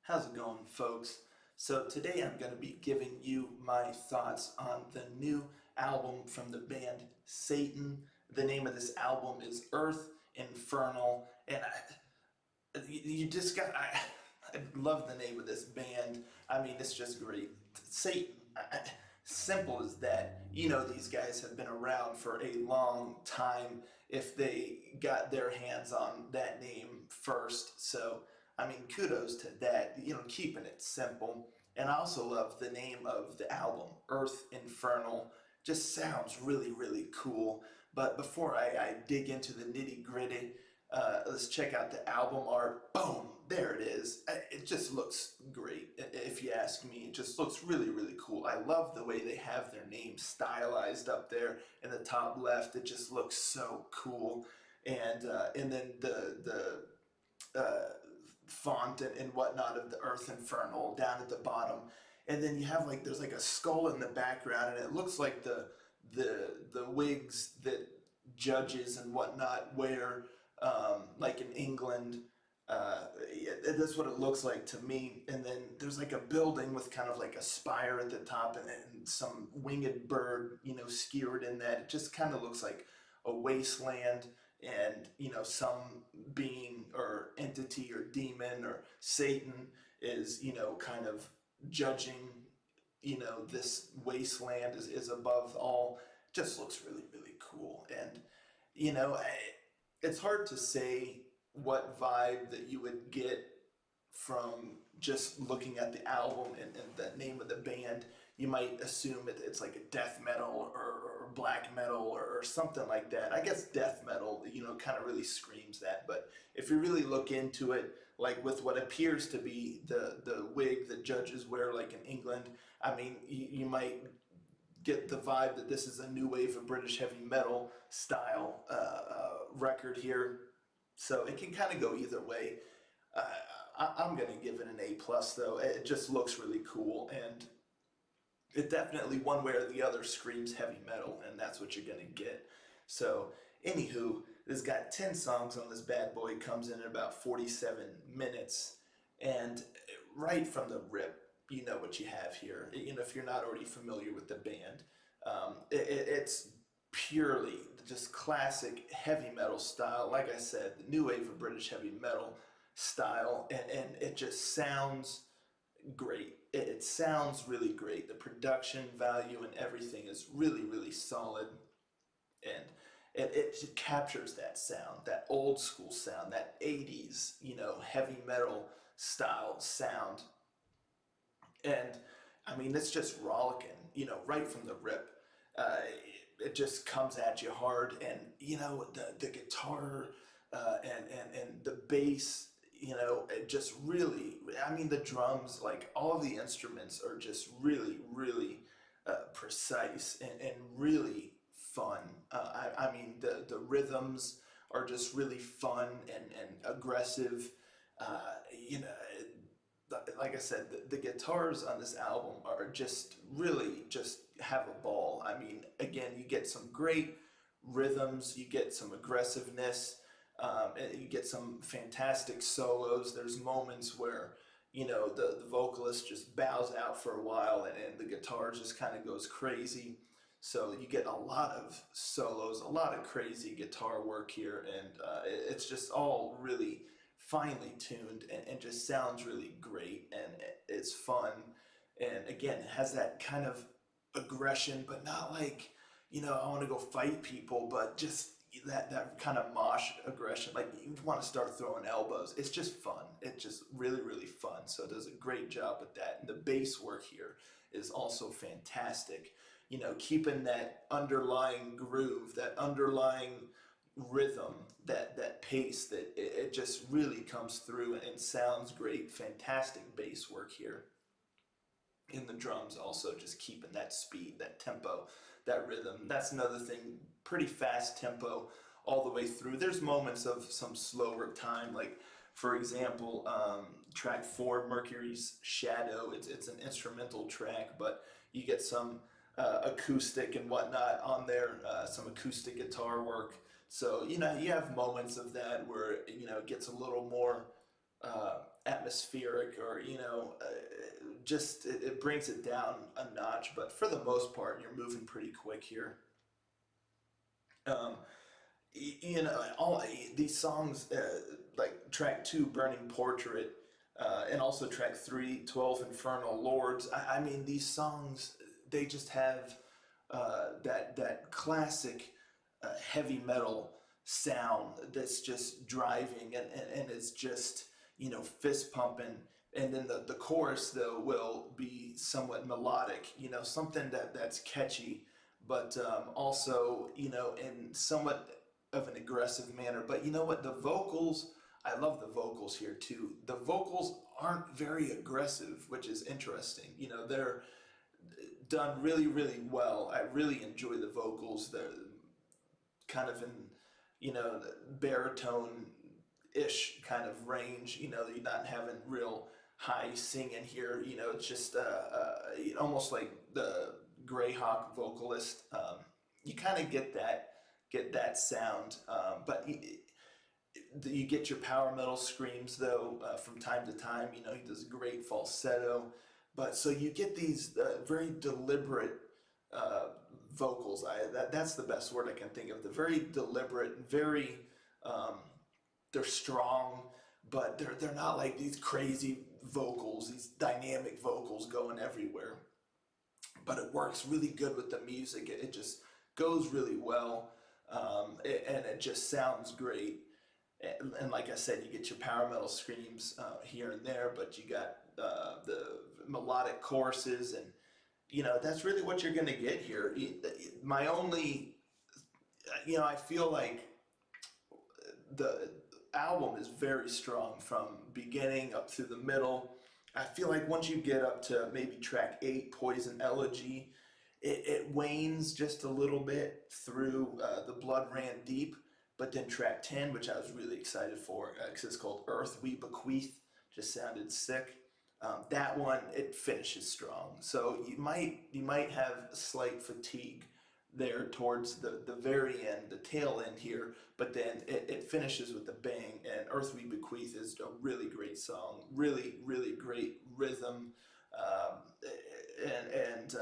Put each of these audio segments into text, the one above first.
How's it going, folks? So today I'm going to be giving you my thoughts on the new album from the band Satan. The name of this album is Earth Infernal, and you just got I love the name of this band. I mean, it's just great. Satan. Simple as that. You know, these guys have been around for a long time if they got their hands on that name first. So, I mean, kudos to that, keeping it simple. And I also love the name of the album, Earth Infernal. Just sounds really, really cool. But before I dig into the nitty gritty, let's check out the album art. Boom! There it is. It just looks great, if you ask me. It just looks really, really cool. I love the way they have their name stylized up there in the top left. It just looks so cool. And then the font and whatnot of the Earth Infernal down at the bottom. And then you have there's like a skull in the background, and it looks like the wigs that judges and whatnot wear, like in England. That's what it looks like to me. And then there's like a building with kind of like a spire at the top, and some winged bird, skewered in that. It just kind of looks like a wasteland, and some being or entity or demon or Satan is kind of judging, this wasteland is above all. It just looks really, really cool. And it's hard to say what vibe that you would get from just looking at the album and the name of the band. You might assume it's like a death metal or black metal or something like that. I guess death metal, kind of really screams that. But if you really look into it, like with what appears to be the wig that judges wear, like in England, I mean, you might get the vibe that this is a new wave of British heavy metal style record here. So it can kind of go either way. I'm going to give it an A plus though. It just looks really cool, and it definitely one way or the other screams heavy metal, and that's what you're going to get. So anywho, this got 10 songs on this bad boy. It comes in at about 47 minutes, and right from the rip, you know what you have here. If you're not already familiar with the band, it's purely just classic heavy metal style. Like I said, the new wave of British heavy metal style, and it just sounds great. It sounds really great. The production value and everything is really, really solid, and it captures that sound, that old school sound, that 80s, heavy metal style sound. And I mean, it's just rollicking, right from the rip. It just comes at you hard, and the guitar and the bass, it just really. I mean, the drums, like all of the instruments, are just really, really precise and really fun. I mean, the rhythms are just really fun and aggressive. Like I said, the guitars on this album are just really just have a ball. I mean, again, you get some great rhythms, you get some aggressiveness, and you get some fantastic solos. There's moments where the vocalist just bows out for a while, and the guitar just kind of goes crazy. So you get a lot of solos, a lot of crazy guitar work here, and it's just all really finely tuned and just sounds really great, and it's fun. And again, it has that kind of aggression, but not like, I want to go fight people, but just that kind of mosh aggression. Like you want to start throwing elbows. It's just fun. It's just really, really fun. So it does a great job with that. And the bass work here is also fantastic. Keeping that underlying groove, that underlying rhythm, that pace, that it just really comes through and sounds great. Fantastic bass work here in the drums, also just keeping that speed, that tempo, that rhythm. That's another thing, pretty fast tempo all the way through. There's moments of some slower time, like for example, track 4, Mercury's Shadow. It's an instrumental track, but you get some acoustic and whatnot on there, some acoustic guitar work. So you have moments of that where it gets a little more atmospheric, or just it brings it down a notch. But for the most part, you're moving pretty quick here. Um, all these songs, like track 2, Burning Portrait, and also track 3, 12, Infernal Lords. I mean, these songs, they just have that classic heavy metal sound that's just driving, and it's just, fist pumping. And then the chorus, though, will be somewhat melodic, something that's catchy, but also, in somewhat of an aggressive manner. But you know what? The vocals, I love the vocals here too. The vocals aren't very aggressive, which is interesting. They're done really, really well. I really enjoy the vocals. They're kind of in, the baritone-ish kind of range. You're not having real high singing here. It's just almost like the Greyhawk vocalist. You kind of get that sound, but you get your power metal screams though from time to time. He does great falsetto, but so you get these very deliberate vocals. That's the best word I can think of. The very deliberate, very they're strong, but they're not like these crazy vocals, these dynamic vocals going everywhere. But it works really good with the music. It just goes really well, and it just sounds great. And like I said, you get your power metal screams here and there, but you got the melodic choruses, and that's really what you're going to get here. My only, I feel like the album is very strong from beginning up through the middle. I feel like once you get up to maybe track 8, Poison Elegy, it wanes just a little bit through The Blood Ran Deep. But then track 10, which I was really excited for, because it's called Earth, We Bequeath, just sounded sick. That one, it finishes strong. So you might have a slight fatigue there towards the very end, the tail end here, but then it finishes with a bang. And Earth, We Bequeath is a really great song, really, really great rhythm, and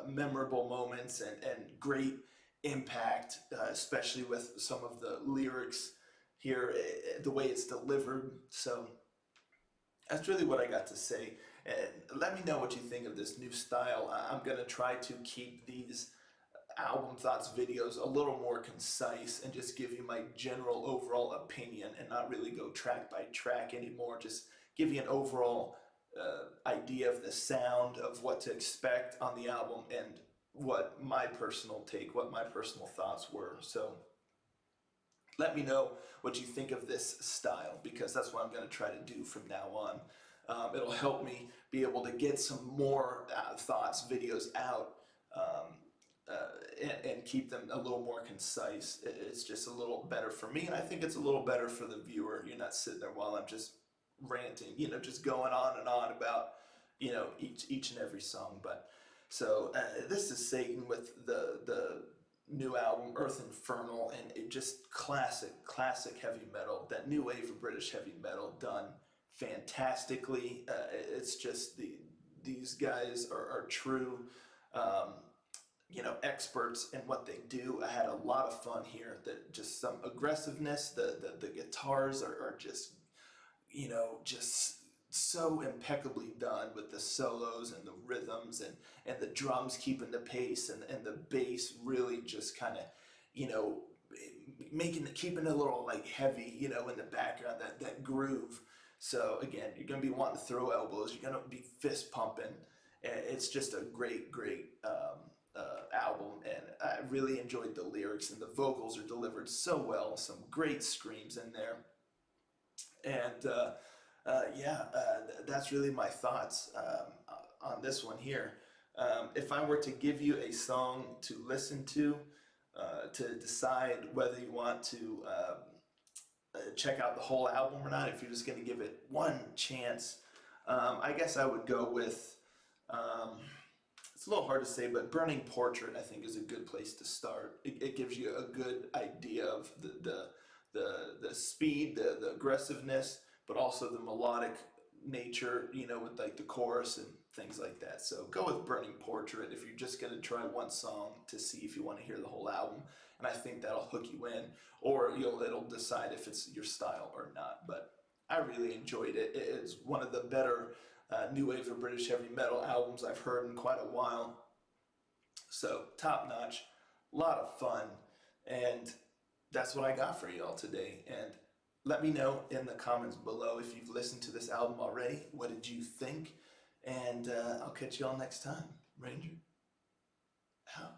memorable moments, and great impact, especially with some of the lyrics here, the way it's delivered. So that's really what I got to say. And let me know what you think of this new style. I'm going to try to keep these album thoughts videos a little more concise and just give you my general overall opinion, and not really go track by track anymore. Just give you an overall idea of the sound, of what to expect on the album, and what my personal take, what my personal thoughts were. So let me know what you think of this style, because that's what I'm going to try to do from now on. It'll help me be able to get some more thoughts, videos out, and keep them a little more concise. It's just a little better for me, and I think it's a little better for the viewer. You're not sitting there while I'm just ranting, just going on and on about, each and every song. But so this is Satan with the new album Earth Infernal, and it just classic heavy metal, that new wave of British heavy metal done fantastically. It's just these guys are true experts in what they do. I had a lot of fun here. That just some aggressiveness. The guitars are just just so impeccably done, with the solos and the rhythms, and the drums keeping the pace, and the bass really just kind of keeping it a little like heavy in the background, that groove. So again, you're gonna be wanting to throw elbows, you're gonna be fist pumping. It's just a great album, and I really enjoyed the lyrics, and the vocals are delivered so well. Some great screams in there, and that's really my thoughts on this one here. If I were to give you a song to listen to decide whether you want to check out the whole album or not, if you're just going to give it one chance, I guess I would go with, it's a little hard to say, but Burning Portrait, I think, is a good place to start. It gives you a good idea of the speed, the aggressiveness, but also the melodic nature, you know, with like the chorus and things like that. So go with Burning Portrait if you're just gonna try one song to see if you want to hear the whole album, and I think that'll hook you in, or it'll decide if it's your style or not. But I really enjoyed it. It's one of the better new wave of British heavy metal albums I've heard in quite a while. So top notch, a lot of fun, and that's what I got for y'all today. And let me know in the comments below if you've listened to this album already. What did you think? And I'll catch y'all next time. Ranger out.